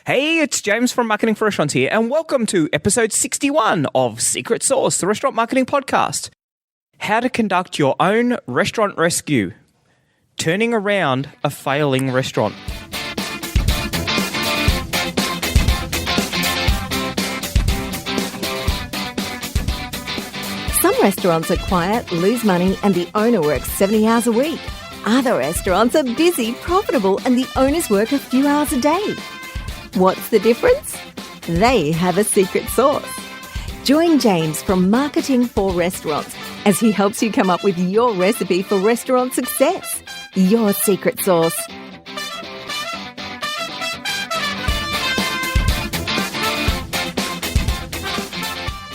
Hey, it's James from Marketing for Restaurants here, and welcome to episode 61 of Secret Sauce, the restaurant marketing podcast. How to conduct your own restaurant rescue, turning around a failing restaurant. Some restaurants are quiet, lose money, and the owner works 70 hours a week. Other restaurants are busy, profitable, and the owners work a few hours a day. What's the difference? They have a secret sauce. Join James from Marketing for Restaurants as he helps you come up with your recipe for restaurant success. Your secret sauce.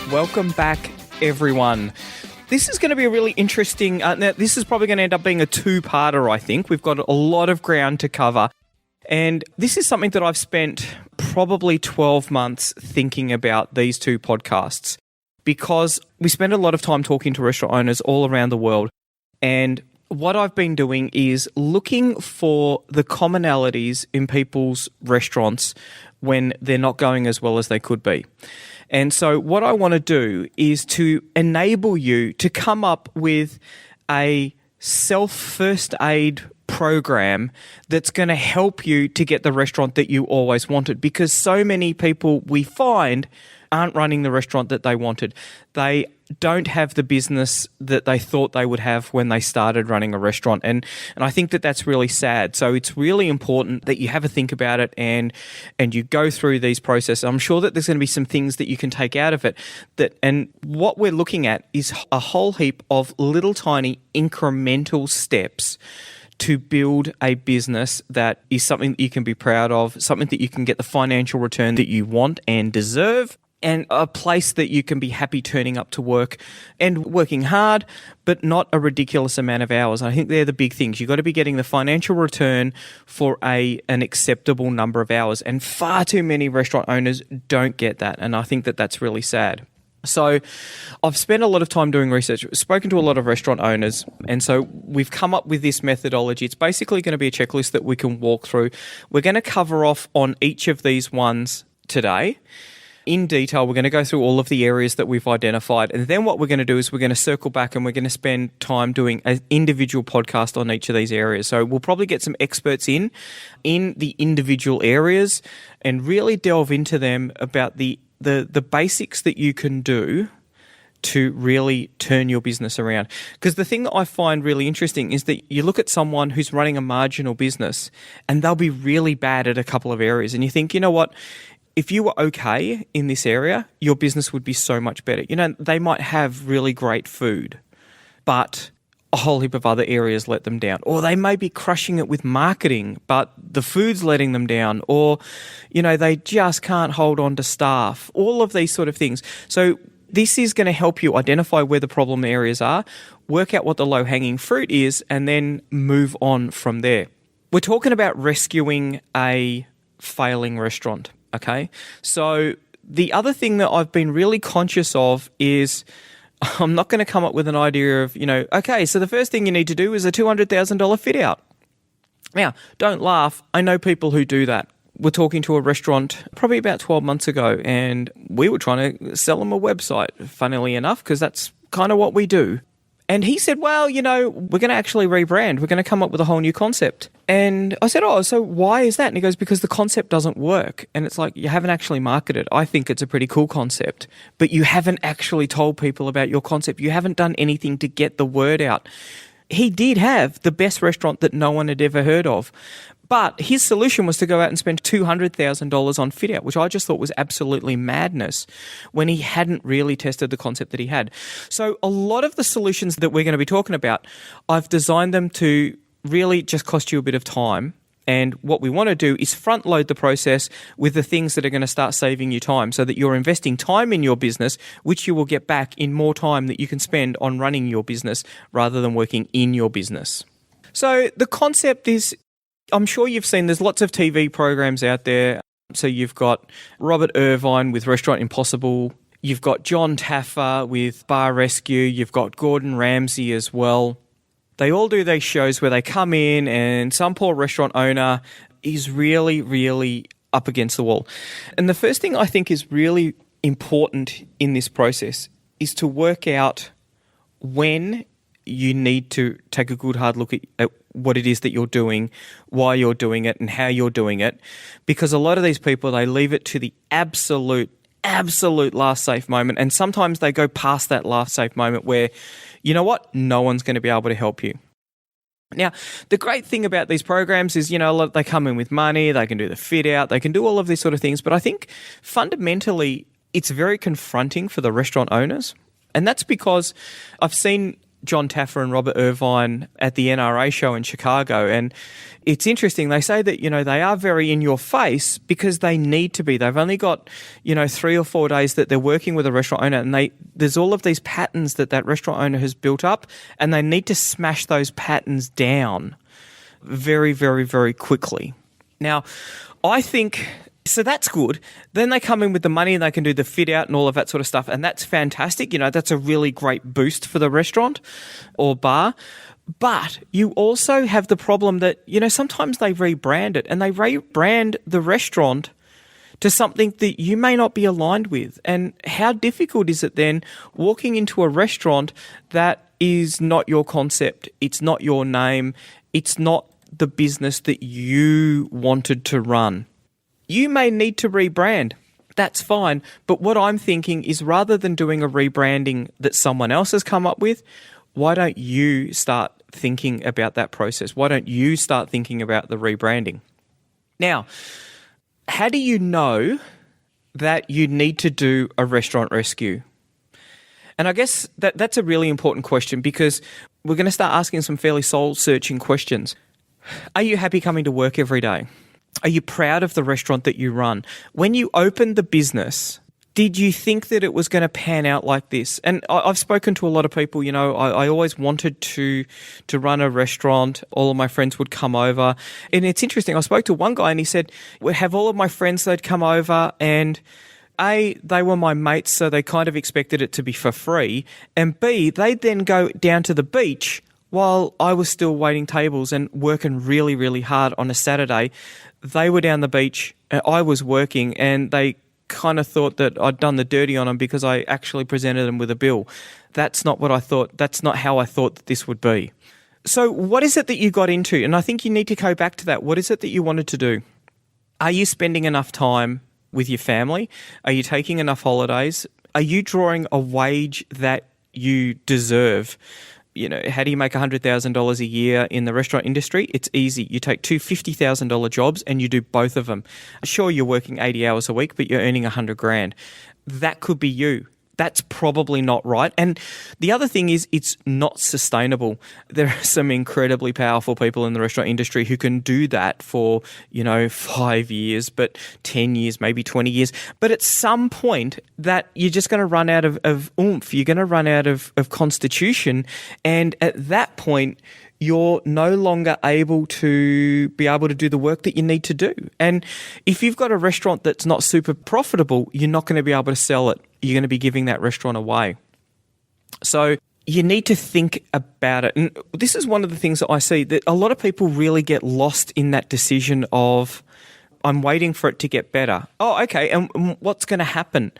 Welcome back, everyone. This is going to be a really interesting... now, this is probably going to end up being a two-parter, I think. We've got a lot of ground to cover. And this is something that I've spent probably 12 months thinking about, these two podcasts, because we spend a lot of time talking to restaurant owners all around the world. And what I've been doing is looking for the commonalities in people's restaurants when they're not going as well as they could be. And so what I want to do is to enable you to come up with a self-first aid program that's going to help you to get the restaurant that you always wanted, because so many people we find aren't running the restaurant that they wanted. They don't have the business that they thought they would have when they started running a restaurant. And I think that that's really sad. So it's really important that you have a think about it and you go through these processes. I'm sure that there's going to be some things that you can take out of it. And what we're looking at is a whole heap of little tiny incremental steps to build a business that is something that you can be proud of, something that you can get the financial return that you want and deserve, and a place that you can be happy turning up to work and working hard, but not a ridiculous amount of hours. I think they're the big things. You've got to be getting the financial return for an acceptable number of hours, and far too many restaurant owners don't get that, and I think that that's really sad. So I've spent a lot of time doing research, spoken to a lot of restaurant owners, and so we've come up with this methodology. It's basically going to be a checklist that we can walk through. We're going to cover off on each of these ones today. In detail, we're going to go through all of the areas that we've identified, and then what we're going to do is we're going to circle back and we're going to spend time doing an individual podcast on each of these areas. So we'll probably get some experts in the individual areas and really delve into them about the basics that you can do to really turn your business around. Because the thing that I find really interesting is that you look at someone who's running a marginal business and they'll be really bad at a couple of areas, and you think, you know what, if you were okay in this area, your business would be so much better. You know, they might have really great food, but a whole heap of other areas let them down. Or they may be crushing it with marketing, but the food's letting them down. Or, you know, they just can't hold on to staff. All of these sort of things. So this is going to help you identify where the problem areas are, work out what the low-hanging fruit is, and then move on from there. We're talking about rescuing a failing restaurant, okay? So the other thing that I've been really conscious of is I'm not going to come up with an idea of, okay, so the first thing you need to do is a $200,000 fit out. Now, don't laugh. I know people who do that. We're talking to a restaurant probably about 12 months ago, and we were trying to sell them a website, funnily enough, because that's kind of what we do. And he said, well, we're going to actually rebrand. We're going to come up with a whole new concept. And I said, oh, so why is that? And he goes, because the concept doesn't work. And it's like, you haven't actually marketed. I think it's a pretty cool concept, but you haven't actually told people about your concept. You haven't done anything to get the word out. He did have the best restaurant that no one had ever heard of. But his solution was to go out and spend $200,000 on fit out, which I just thought was absolutely madness when he hadn't really tested the concept that he had. So a lot of the solutions that we're going to be talking about, I've designed them to really just cost you a bit of time. And what we want to do is front load the process with the things that are going to start saving you time, so that you're investing time in your business, which you will get back in more time that you can spend on running your business rather than working in your business. So the concept is, I'm sure you've seen, there's lots of TV programs out there. So you've got Robert Irvine with Restaurant Impossible. You've got John Taffer with Bar Rescue. You've got Gordon Ramsay as well. They all do these shows where they come in and some poor restaurant owner is really, really up against the wall. And the first thing I think is really important in this process is to work out when you need to take a good hard look at what it is that you're doing, why you're doing it, and how you're doing it. Because a lot of these people, they leave it to the absolute last safe moment. And sometimes they go past that last safe moment where, you know what, no one's going to be able to help you. Now, the great thing about these programs is, they come in with money, they can do the fit out, they can do all of these sort of things. But I think fundamentally, it's very confronting for the restaurant owners. And that's because I've seen John Taffer and Robert Irvine at the NRA show in Chicago. And it's interesting. They say that, they are very in your face because they need to be. They've only got, 3 or 4 days that they're working with a restaurant owner, and there's all of these patterns that restaurant owner has built up, and they need to smash those patterns down very, very, very quickly. Now, I think... So that's good. Then they come in with the money and they can do the fit out and all of that sort of stuff. And that's fantastic. That's a really great boost for the restaurant or bar. But you also have the problem that, sometimes they rebrand it, and they rebrand the restaurant to something that you may not be aligned with. And how difficult is it then walking into a restaurant that is not your concept? It's not your name. It's not the business that you wanted to run. You may need to rebrand. That's fine. But what I'm thinking is, rather than doing a rebranding that someone else has come up with, why don't you start thinking about that process? Why don't you start thinking about the rebranding? Now, how do you know that you need to do a restaurant rescue? And I guess that's a really important question, because we're going to start asking some fairly soul-searching questions. Are you happy coming to work every day? Are you proud of the restaurant that you run? When you opened the business, did you think that it was going to pan out like this? And I've spoken to a lot of people. I always wanted to run a restaurant. All of my friends would come over. And it's interesting. I spoke to one guy and he said, we have all of my friends, they'd come over, and A, they were my mates, so they kind of expected it to be for free. And B, they'd then go down to the beach while I was still waiting tables and working really, really hard on a Saturday. They were down the beach, I was working, and they kind of thought that I'd done the dirty on them because I actually presented them with a bill. That's not what I thought. That's not how I thought that this would be. So what is it that you got into? And I think you need to go back to that. What is it that you wanted to do? Are you spending enough time with your family? Are you taking enough holidays? Are you drawing a wage that you deserve? How do you make $100,000 a year in the restaurant industry? It's easy. You take 2 $50,000 jobs and you do both of them. Sure, you're working 80 hours a week, but you're earning $100,000. That could be you. That's probably not right. And the other thing is, it's not sustainable. There are some incredibly powerful people in the restaurant industry who can do that for, 5 years, but 10 years, maybe 20 years. But at some point that you're just going to run out of oomph. You're going to run out of constitution. And at that point, you're no longer able to do the work that you need to do. And if you've got a restaurant that's not super profitable, you're not going to be able to sell it. You're going to be giving that restaurant away. So you need to think about it. And this is one of the things that I see, that a lot of people really get lost in that decision of, I'm waiting for it to get better. Oh, okay. And what's going to happen?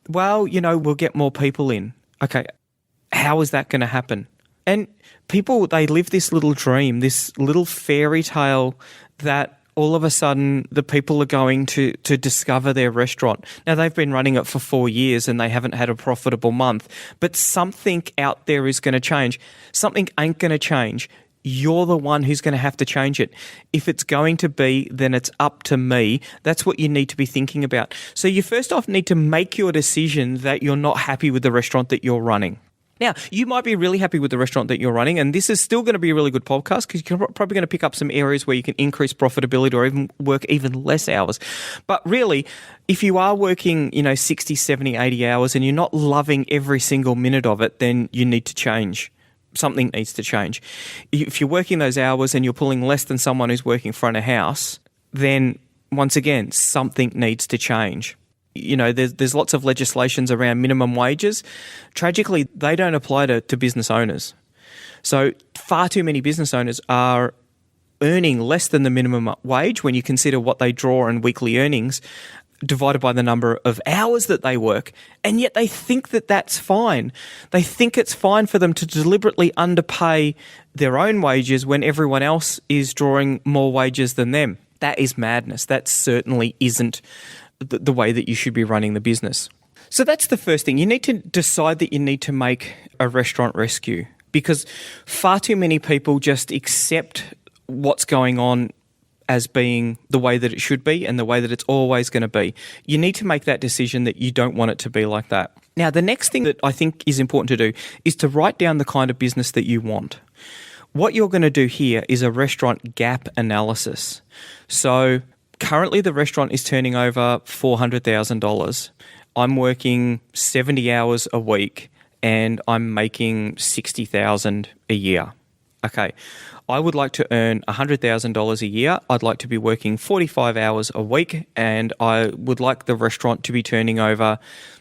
Well, we'll get more people in. Okay. How is that going to happen? And people, they live this little dream, this little fairy tale that all of a sudden the people are going to discover their restaurant. Now, they've been running it for 4 years and they haven't had a profitable month, but something out there is going to change. Something ain't going to change. You're the one who's going to have to change it. If it's going to be, then it's up to me. That's what you need to be thinking about. So you first off need to make your decision that you're not happy with the restaurant that you're running. Now, you might be really happy with the restaurant that you're running, and this is still going to be a really good podcast because you're probably going to pick up some areas where you can increase profitability or even work even less hours. But really, if you are working, 60, 70, 80 hours and you're not loving every single minute of it, then you need to change. Something needs to change. If you're working those hours and you're pulling less than someone who's working front of house, then once again, something needs to change. There's lots of legislations around minimum wages. Tragically, they don't apply to business owners. So far too many business owners are earning less than the minimum wage when you consider what they draw in weekly earnings divided by the number of hours that they work, and yet they think that that's fine. They think it's fine for them to deliberately underpay their own wages when everyone else is drawing more wages than them. That is madness. That certainly isn't the way that you should be running the business. So that's the first thing. You need to decide that you need to make a restaurant rescue, because far too many people just accept what's going on as being the way that it should be and the way that it's always going to be. You need to make that decision that you don't want it to be like that. Now, the next thing that I think is important to do is to write down the kind of business that you want. What you're going to do here is a restaurant gap analysis. So currently the restaurant is turning over $400,000. I'm working 70 hours a week and I'm making $60,000 a year. Okay, I would like to earn $100,000 a year. I'd like to be working 45 hours a week, and I would like the restaurant to be turning over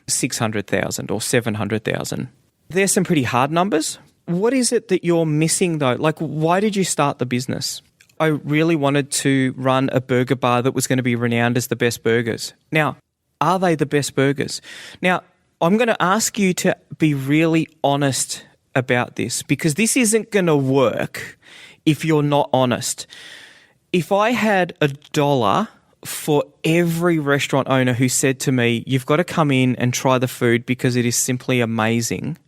$600,000 or $700,000. There's some pretty hard numbers. What is it that you're missing though? Like, why did you start the business? I really wanted to run a burger bar that was going to be renowned as the best burgers. Now, are they the best burgers? Now, I'm going to ask you to be really honest about this, because this isn't going to work if you're not honest. If I had $1 for every restaurant owner who said to me, you've got to come in and try the food because it is simply amazing,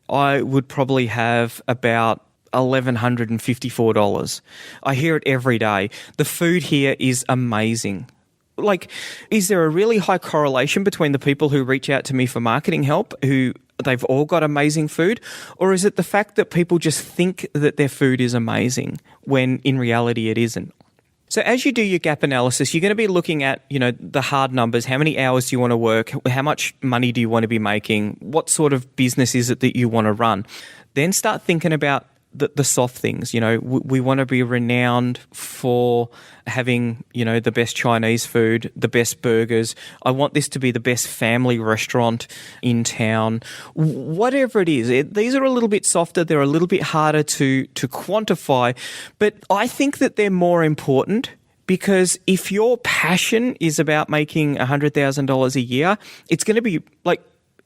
I would probably have about $1,154. I hear it every day. The food here is amazing. Like, is there a really high correlation between the people who reach out to me for marketing help, who they've all got amazing food? Or is it the fact that people just think that their food is amazing when in reality it isn't? So as you do your gap analysis, you're going to be looking at, the hard numbers. How many hours do you want to work? How much money do you want to be making? What sort of business is it that you want to run? Then start thinking about the soft things. We want to be renowned for having, the best Chinese food, the best burgers. I want this to be the best family restaurant in town. Whatever it is, these are a little bit softer. They're a little bit harder to quantify, but I think that they're more important. Because if your passion is about making $100,000 a year, it's going to be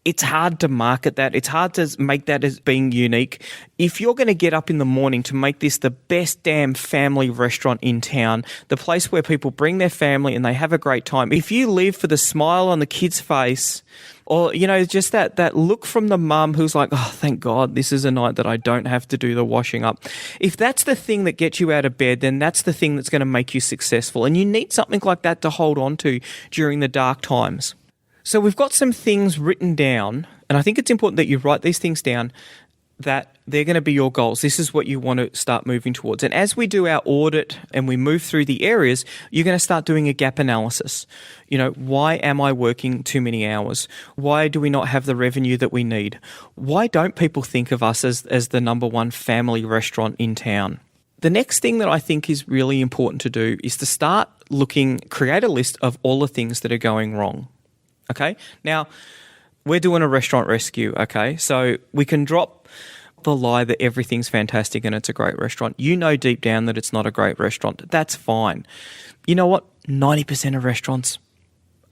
it's hard to market that. It's hard to make that as being unique. If you're going to get up in the morning to make this the best damn family restaurant in town, the place where people bring their family and they have a great time, if you live for the smile on the kid's face, or, just that look from the mum who's like, oh, thank God, this is a night that I don't have to do the washing up. If that's the thing that gets you out of bed, then that's the thing that's going to make you successful. And you need something like that to hold on to during the dark times. So we've got some things written down, and I think it's important that you write these things down, that they're going to be your goals. This is what you want to start moving towards. And as we do our audit and we move through the areas, you're going to start doing a gap analysis. Why am I working too many hours? Why do we not have the revenue that we need? Why don't people think of us as the number one family restaurant in town? The next thing that I think is really important to do is to start create a list of all the things that are going wrong. Okay, now we're doing a restaurant rescue, okay? So we can drop the lie that everything's fantastic and it's a great restaurant. You know deep down that it's not a great restaurant. That's fine. You know what? 90% of restaurants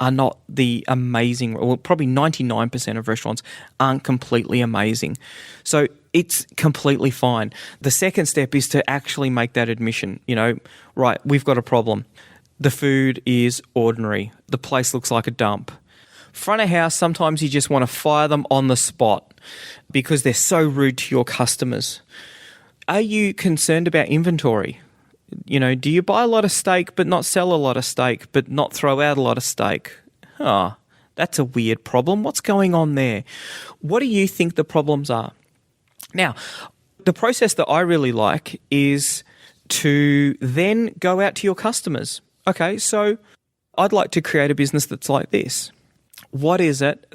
are not the amazing, or probably 99% of restaurants aren't completely amazing. So it's completely fine. The second step is to actually make that admission. Right, we've got a problem. The food is ordinary. The place looks like a dump. Front of house, sometimes you just want to fire them on the spot because they're so rude to your customers. Are you concerned about inventory? Do you buy a lot of steak but not sell a lot of steak but not throw out a lot of steak? That's a weird problem. What's going on there? What do you think the problems are? Now, the process that I really like is to then go out to your customers. Okay, so I'd like to create a business that's like this. What is it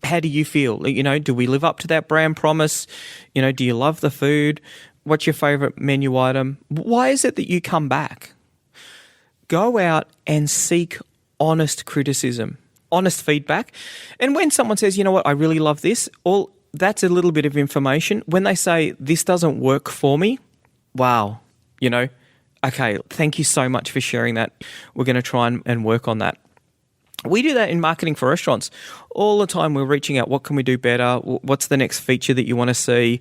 how do you feel? Do we live up to that brand promise? Do you love the food? What's your favorite menu item? Why is it that you come back? Go out and seek honest criticism, honest feedback. And when someone says, you know what, I really love this, that's a little bit of information. When they say, this doesn't work for me, wow, Okay, thank you so much for sharing that. We're going to try and work on that. We do that in marketing for restaurants. All the time we're reaching out, what can we do better? What's the next feature that you want to see?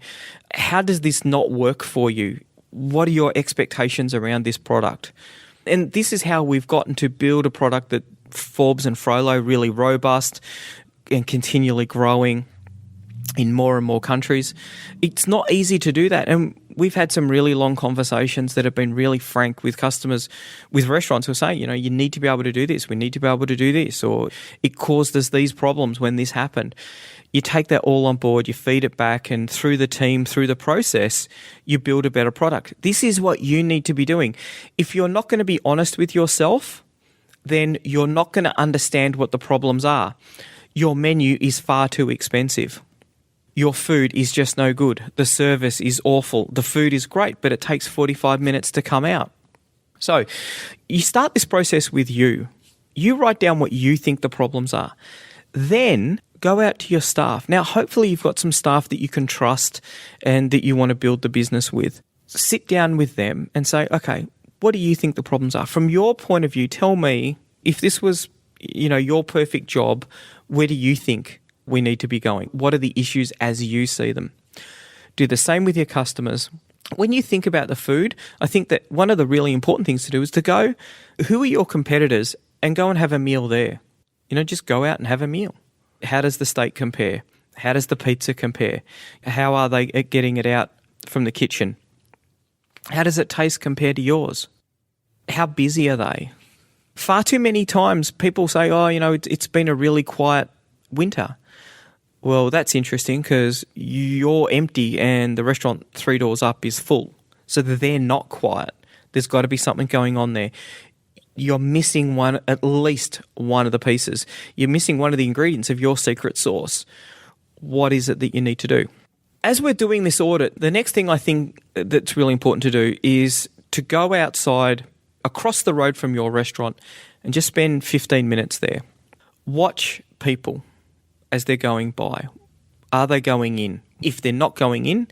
How does this not work for you? What are your expectations around this product? And this is how we've gotten to build a product that Forbes and Frollo, really robust and continually growing in more and more countries. It's not easy to do that. And we've had some really long conversations that have been really frank with customers, with restaurants who are saying, you need to be able to do this. We need to be able to do this. Or it caused us these problems when this happened. You take that all on board, you feed it back, and through the team, through the process, you build a better product. This is what you need to be doing. If you're not going to be honest with yourself, then you're not going to understand what the problems are. Your menu is far too expensive. Your food is just no good. The service is awful. The food is great, but it takes 45 minutes to come out. So you start this process with you. You write down what you think the problems are. Then go out to your staff. Now, hopefully you've got some staff that you can trust and that you want to build the business with. Sit down with them and say, okay, what do you think the problems are? From your point of view, tell me, if this was, your perfect job, where do you think we need to be going? What are the issues as you see them? Do the same with your customers. When you think about the food, I think that one of the really important things to do is to go, who are your competitors, and go and have a meal there. Just go out and have a meal. How does the steak compare? How does the pizza compare? How are they at getting it out from the kitchen? How does it taste compared to yours? How busy are they? Far too many times people say, it's been a really quiet winter. Well, that's interesting because you're empty and the restaurant 3 doors up is full. So they're not quiet. There's got to be something going on there. You're missing at least one of the pieces. You're missing one of the ingredients of your secret sauce. What is it that you need to do? As we're doing this audit, the next thing I think that's really important to do is to go outside across the road from your restaurant and just spend 15 minutes there. Watch people as they're going by. Are they going in? If they're not going in,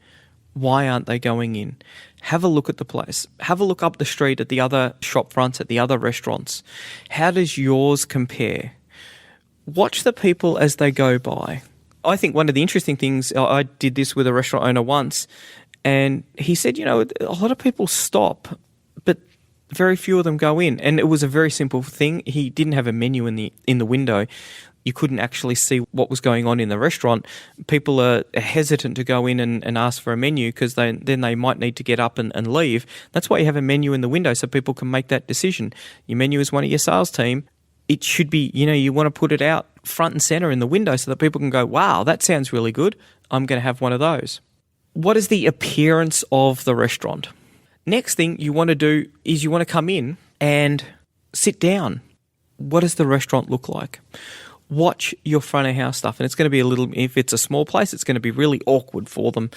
why aren't they going in? Have a look at the place. Have a look up the street at the other shop fronts, at the other restaurants. How does yours compare? Watch the people as they go by. I think one of the interesting things, I did this with a restaurant owner once, and he said, a lot of people stop, but very few of them go in. And it was a very simple thing. He didn't have a menu in the window. You couldn't actually see what was going on in the restaurant. People are hesitant to go in and ask for a menu because then they might need to get up and leave. That's why you have a menu in the window so people can make that decision. Your menu is one of your sales team. It should be, you want to put it out front and center in the window so that people can go, wow, that sounds really good. I'm going to have one of those. What is the appearance of the restaurant? Next thing you want to do is you want to come in and sit down. What does the restaurant look like? Watch your front of house stuff. And it's going to be if it's a small place, it's going to be really awkward for them.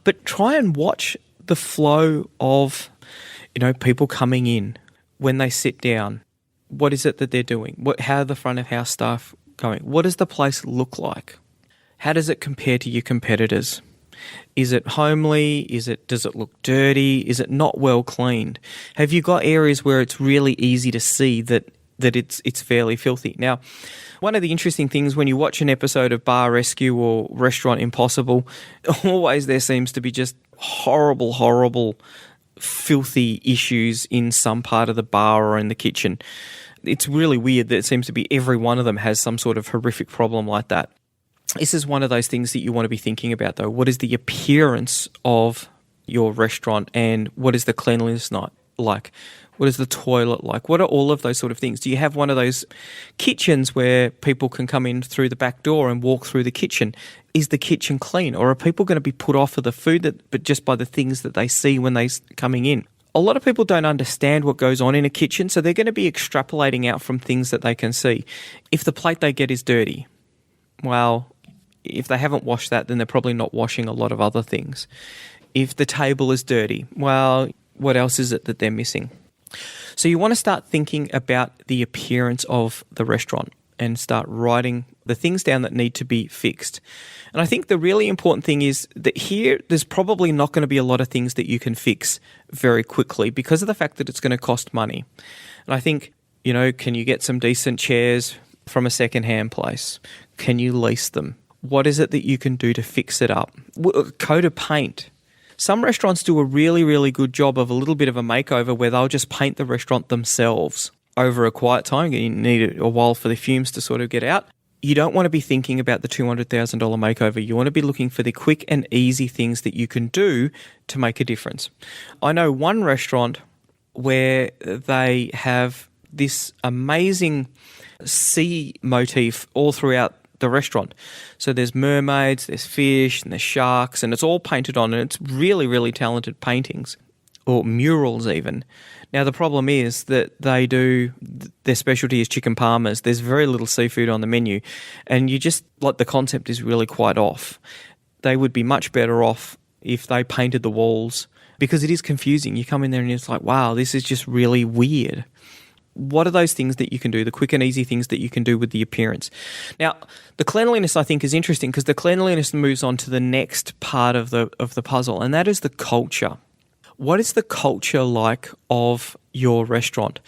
But try and watch the flow of, people coming in when they sit down. What is it that they're doing? How are the front of house staff going? What does the place look like? How does it compare to your competitors? Is it homely? Does it look dirty? Is it not well cleaned? Have you got areas where it's really easy to see that it's fairly filthy? Now, one of the interesting things when you watch an episode of Bar Rescue or Restaurant Impossible, always there seems to be just horrible, filthy issues in some part of the bar or in the kitchen. It's really weird that it seems to be every one of them has some sort of horrific problem like that. This is one of those things that you want to be thinking about, though. What is the appearance of your restaurant and what is the cleanliness like? What is the toilet like? What are all of those sort of things? Do you have one of those kitchens where people can come in through the back door and walk through the kitchen? Is the kitchen clean? Or are people going to be put off of the food but just by the things that they see when they're coming in? A lot of people don't understand what goes on in a kitchen, so they're going to be extrapolating out from things that they can see. If the plate they get is dirty, well, if they haven't washed that, then they're probably not washing a lot of other things. If the table is dirty, well, what else is it that they're missing? So you want to start thinking about the appearance of the restaurant and start writing the things down that need to be fixed. And I think the really important thing is that here, there's probably not going to be a lot of things that you can fix very quickly because of the fact that it's going to cost money. And I think, can you get some decent chairs from a secondhand place? Can you lease them? What is it that you can do to fix it up? A coat of paint. Some restaurants do a really, really good job of a little bit of a makeover where they'll just paint the restaurant themselves over a quiet time. You need a while for the fumes to sort of get out. You don't want to be thinking about the $200,000 makeover. You want to be looking for the quick and easy things that you can do to make a difference. I know one restaurant where they have this amazing sea motif all throughout the restaurant. So there's mermaids, there's fish, and there's sharks, and it's all painted on, and it's really, really talented paintings, or murals even. Now, the problem is that their specialty is chicken parmas. There's very little seafood on the menu, and the concept is really quite off. They would be much better off if they painted the walls, because it is confusing. You come in there and it's like, wow, this is just really weird. What are those things that you can do, the quick and easy things that you can do with the appearance? Now, the cleanliness, I think, is interesting because the cleanliness moves on to the next part of the puzzle, and that is the culture. What is the culture like of your restaurant?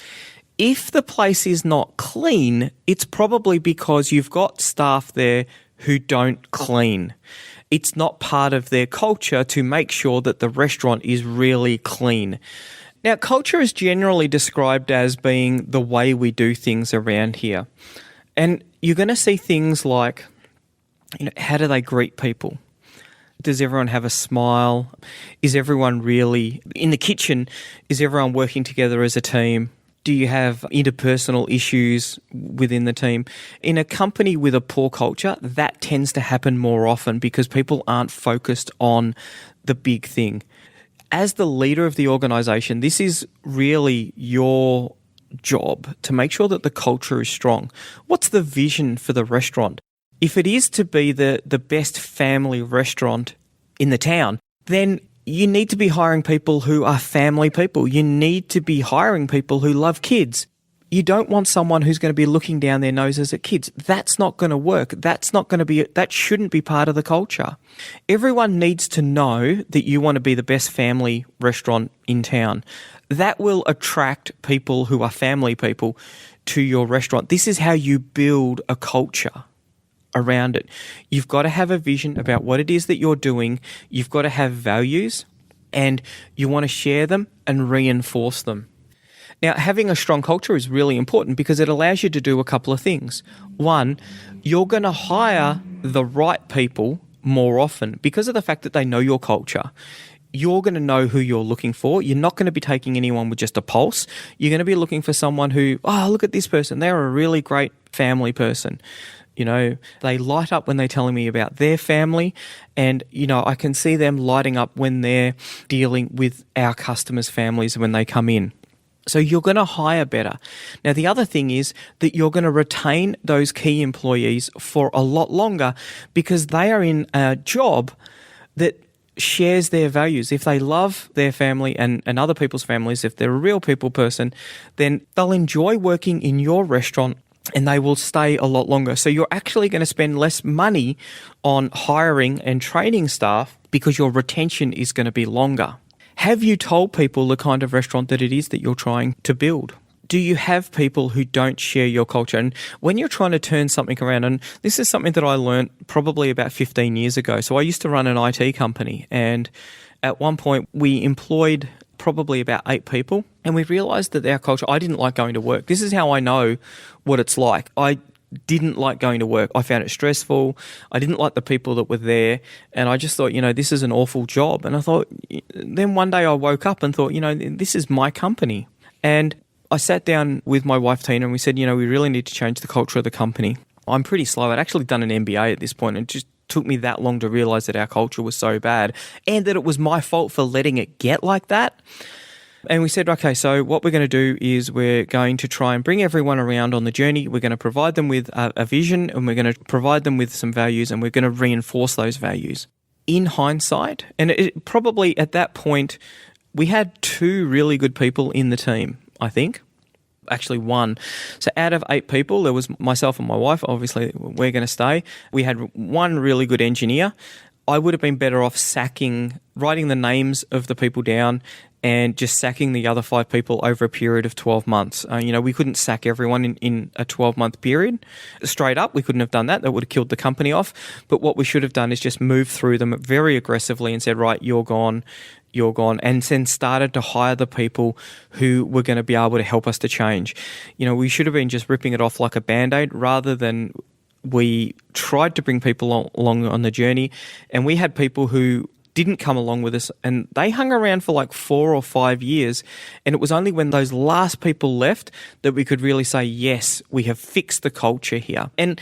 If the place is not clean, it's probably because you've got staff there who don't clean. It's not part of their culture to make sure that the restaurant is really clean. Now, culture is generally described as being the way we do things around here. And you're going to see things like, how do they greet people? Does everyone have a smile? Is everyone really in the kitchen? Is everyone working together as a team? Do you have interpersonal issues within the team? In a company with a poor culture, that tends to happen more often because people aren't focused on the big thing. As the leader of the organisation, this is really your job to make sure that the culture is strong. What's the vision for the restaurant? If it is to be the best family restaurant in the town, then you need to be hiring people who are family people. You need to be hiring people who love kids. You don't want someone who's going to be looking down their noses at kids. That's not going to work. That shouldn't be part of the culture. Everyone needs to know that you want to be the best family restaurant in town. That will attract people who are family people to your restaurant. This is how you build a culture around it. You've got to have a vision about what it is that you're doing. You've got to have values, and you want to share them and reinforce them. Now, having a strong culture is really important because it allows you to do a couple of things. One, you're going to hire the right people more often because of the fact that they know your culture. You're going to know who you're looking for. You're not going to be taking anyone with just a pulse. You're going to be looking for someone who, look at this person. They're a really great family person. They light up when they're telling me about their family, and, I can see them lighting up when they're dealing with our customers' families when they come in. So you're going to hire better. Now, the other thing is that you're going to retain those key employees for a lot longer because they are in a job that shares their values. If they love their family and other people's families, if they're a real people person, then they'll enjoy working in your restaurant and they will stay a lot longer. So you're actually going to spend less money on hiring and training staff because your retention is going to be longer. Have you told people the kind of restaurant that it is that you're trying to build? Do you have people who don't share your culture? And when you're trying to turn something around, and this is something that I learned probably about 15 years ago. So I used to run an IT company, and at one point we employed probably about 8 people, and we realised that our culture, I didn't like going to work. This is how I know what it's like. I didn't like going to work. I found it stressful. I didn't like the people that were there. And I just thought, this is an awful job. And I thought, then one day I woke up and thought, this is my company. And I sat down with my wife, Tina, and we said, we really need to change the culture of the company. I'm pretty slow. I'd actually done an MBA at this point, and it just took me that long to realise that our culture was so bad and that it was my fault for letting it get like that. And we said, okay, so what we're going to do is we're going to try and bring everyone around on the journey. We're going to provide them with a vision, and we're going to provide them with some values, and we're going to reinforce those values. In hindsight, and it probably at that point, we had 2 really good people in the team, I think. actually one. So out of 8 people, there was myself and my wife. Obviously, we're going to stay. We had one really good engineer. I would have been better off writing the names of the people down and just sacking the other 5 people over a period of 12 months. We couldn't sack everyone in a 12-month period. Straight up, we couldn't have done that. That would have killed the company off. But what we should have done is just move through them very aggressively and said, right, you're gone, and then started to hire the people who were going to be able to help us to change. We should have been just ripping it off like a Band-Aid rather than we tried to bring people along on the journey. And we had people who didn't come along with us, and they hung around for like 4 or 5 years. And it was only when those last people left that we could really say, yes, we have fixed the culture here. And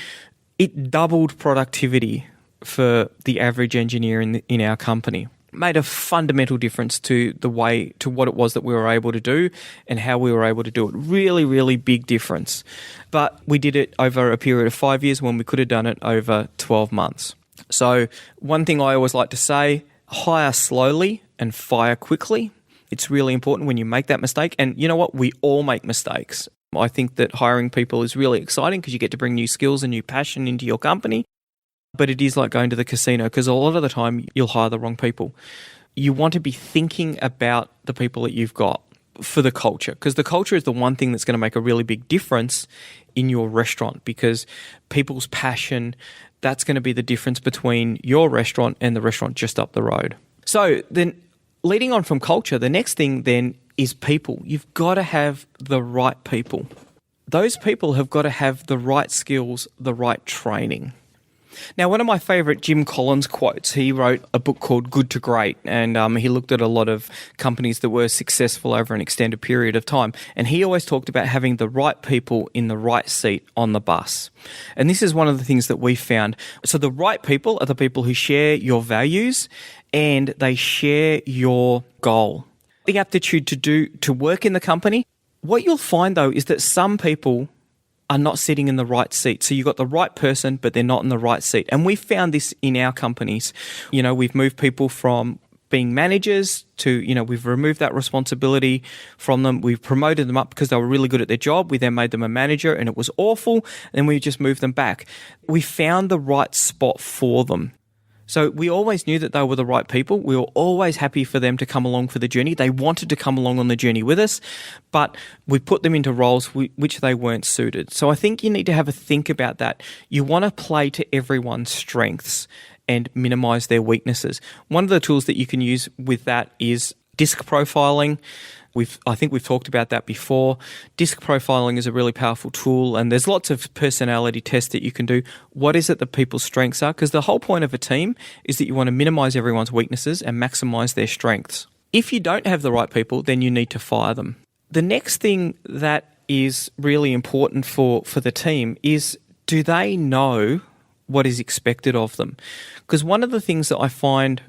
it doubled productivity for the average engineer in our company. Made a fundamental difference to what it was that we were able to do and how we were able to do it. Really, really big difference. But we did it over a period of 5 years when we could have done it over 12 months. So one thing I always like to say, hire slowly and fire quickly. It's really important when you make that mistake. And you know what? We all make mistakes. I think that hiring people is really exciting because you get to bring new skills and new passion into your company. But it is like going to the casino because a lot of the time you'll hire the wrong people. You want to be thinking about the people that you've got for the culture, because the culture is the one thing that's going to make a really big difference in your restaurant, because people's passion, that's going to be the difference between your restaurant and the restaurant just up the road. So then leading on from culture, the next thing then is people. You've got to have the right people. Those people have got to have the right skills, the right training. Now, one of my favourite Jim Collins quotes, he wrote a book called Good to Great, and he looked at a lot of companies that were successful over an extended period of time. And he always talked about having the right people in the right seat on the bus. And this is one of the things that we found. So the right people are the people who share your values and they share your goal. The aptitude to work in the company. What you'll find, though, is that some people are not sitting in the right seat. So you've got the right person, but they're not in the right seat. And we found this in our companies. We've moved people from being managers to, we've removed that responsibility from them. We've promoted them up because they were really good at their job. We then made them a manager and it was awful. And then we just moved them back. We found the right spot for them. So we always knew that they were the right people. We were always happy for them to come along for the journey. They wanted to come along on the journey with us, but we put them into roles which they weren't suited. So I think you need to have a think about that. You want to play to everyone's strengths and minimize their weaknesses. One of the tools that you can use with that is disc profiling. I think we've talked about that before. Disc profiling is a really powerful tool, and there's lots of personality tests that you can do. What is it that people's strengths are? Because the whole point of a team is that you want to minimize everyone's weaknesses and maximize their strengths. If you don't have the right people, then you need to fire them. The next thing that is really important for the team is, do they know what is expected of them? Because one of the things that I find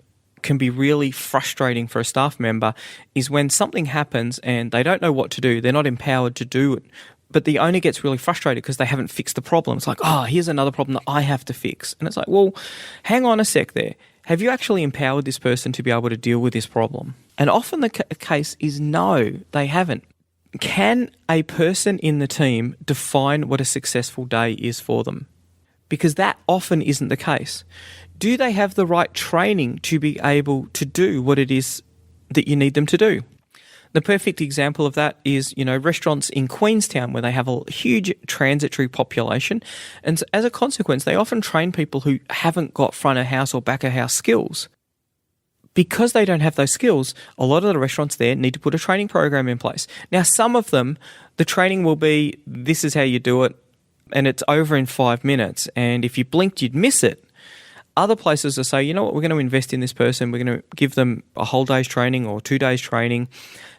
can be really frustrating for a staff member is when something happens and they don't know what to do, they're not empowered to do it, but the owner gets really frustrated because they haven't fixed the problem. It's like, here's another problem that I have to fix. And it's like, well, hang on a sec there. Have you actually empowered this person to be able to deal with this problem? And often the case is no, they haven't. Can a person in the team define what a successful day is for them? Because that often isn't the case. Do they have the right training to be able to do what it is that you need them to do? The perfect example of that is, restaurants in Queenstown where they have a huge transitory population. And as a consequence, they often train people who haven't got front of house or back of house skills. Because they don't have those skills, a lot of the restaurants there need to put a training program in place. Now, some of them, the training will be, this is how you do it, and it's over in 5 minutes. And if you blinked, you'd miss it. Other places will say, you know what, we're going to invest in this person. We're going to give them a whole day's training or 2 days training.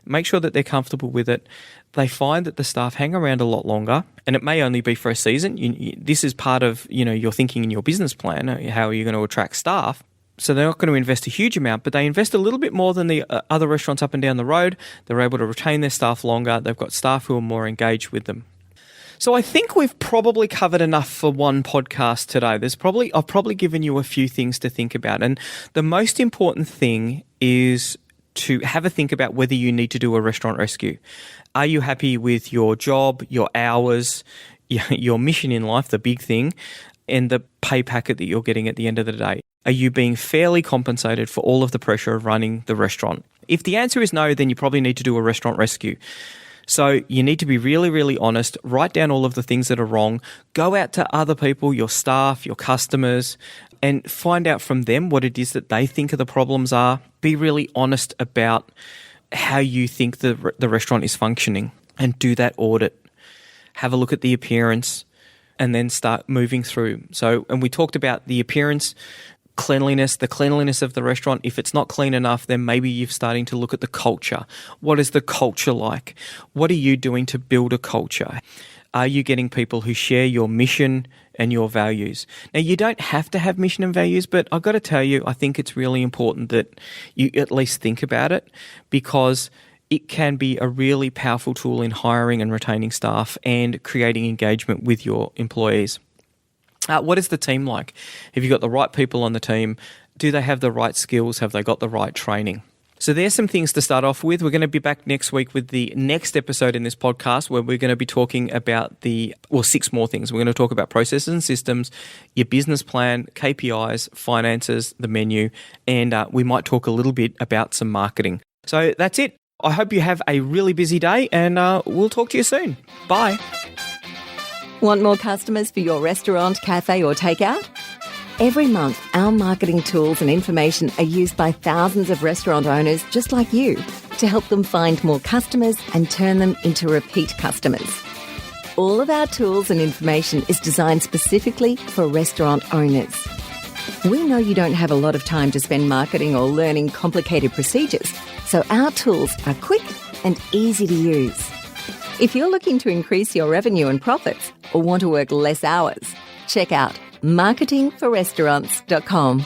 Make sure that they're comfortable with it. They find that the staff hang around a lot longer, and it may only be for a season. This is part of your thinking in your business plan. How are you going to attract staff? So they're not going to invest a huge amount, but they invest a little bit more than the other restaurants up and down the road. They're able to retain their staff longer. They've got staff who are more engaged with them. So I think we've probably covered enough for one podcast today. I've probably given you a few things to think about. And the most important thing is to have a think about whether you need to do a restaurant rescue. Are you happy with your job, your hours, your mission in life, the big thing, and the pay packet that you're getting at the end of the day? Are you being fairly compensated for all of the pressure of running the restaurant? If the answer is no, then you probably need to do a restaurant rescue. So you need to be really, really honest, write down all of the things that are wrong, go out to other people, your staff, your customers, and find out from them what it is that they think the problems are. Be really honest about how you think the restaurant is functioning and do that audit. Have a look at the appearance and then start moving through. So, and we talked about the appearance, cleanliness, the cleanliness of the restaurant. If it's not clean enough, then maybe you're starting to look at the culture. What is the culture like? What are you doing to build a culture? Are you getting people who share your mission and your values? Now, you don't have to have mission and values, but I've got to tell you, I think it's really important that you at least think about it, because it can be a really powerful tool in hiring and retaining staff and creating engagement with your employees. What is the team like? Have you got the right people on the team? Do they have the right skills? Have they got the right training? So there's some things to start off with. We're going to be back next week with the next episode in this podcast, where we're going to be talking about 6 more things. We're going to talk about processes and systems, your business plan, KPIs, finances, the menu, and we might talk a little bit about some marketing. So that's it. I hope you have a really busy day, and we'll talk to you soon. Bye. Want more customers for your restaurant, cafe or takeout? Every month, our marketing tools and information are used by thousands of restaurant owners just like you to help them find more customers and turn them into repeat customers. All of our tools and information is designed specifically for restaurant owners. We know you don't have a lot of time to spend marketing or learning complicated procedures, so our tools are quick and easy to use. If you're looking to increase your revenue and profits or want to work less hours, check out marketingforrestaurants.com.